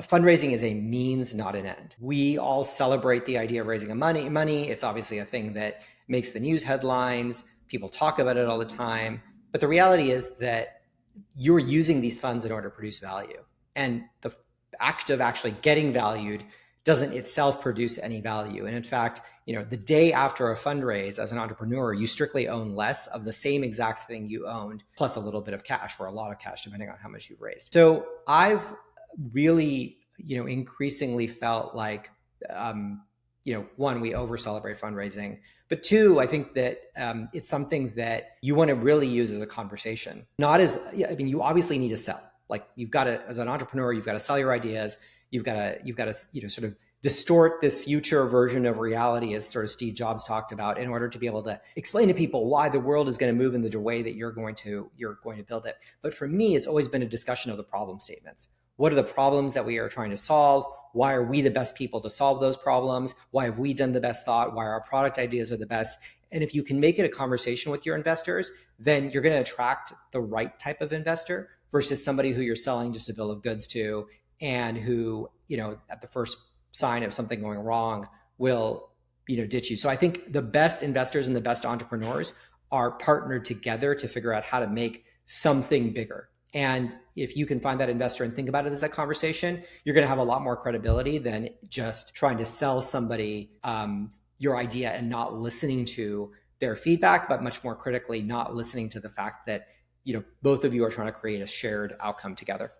fundraising is a means, not an end. We all celebrate the idea of raising money. It's obviously a thing that makes the news headlines. People talk about it all the time. But the reality is that you're using these funds in order to produce value. And the act of actually getting valued doesn't itself produce any value. And in fact, the day after a fundraise as an entrepreneur, you strictly own less of the same exact thing you owned, plus a little bit of cash or a lot of cash, depending on how much you've raised. So I've really, increasingly felt like, one, we over celebrate fundraising, but two, I think that it's something that you want to really use as a conversation, not as, you obviously need to sell. Like you've got to, as an entrepreneur, you've got to sell your ideas. You've got to, sort of distort this future version of reality, as sort of Steve Jobs talked about, in order to be able to explain to people why the world is going to move in the way that you're going to build it. But for me, it's always been a discussion of the problem statements. What are the problems that we are trying to solve? Why are we the best people to solve those problems? Why have we done the best thought? Why our product ideas are the best? And if you can make it a conversation with your investors, then you're going to attract the right type of investor versus somebody who you're selling just a bill of goods to and who, at the first sign of something going wrong will, ditch you. So I think the best investors and the best entrepreneurs are partnered together to figure out how to make something bigger. And if you can find that investor and think about it as a conversation, you're going to have a lot more credibility than just trying to sell somebody your idea and not listening to their feedback, but much more critically, not listening to the fact that, both of you are trying to create a shared outcome together.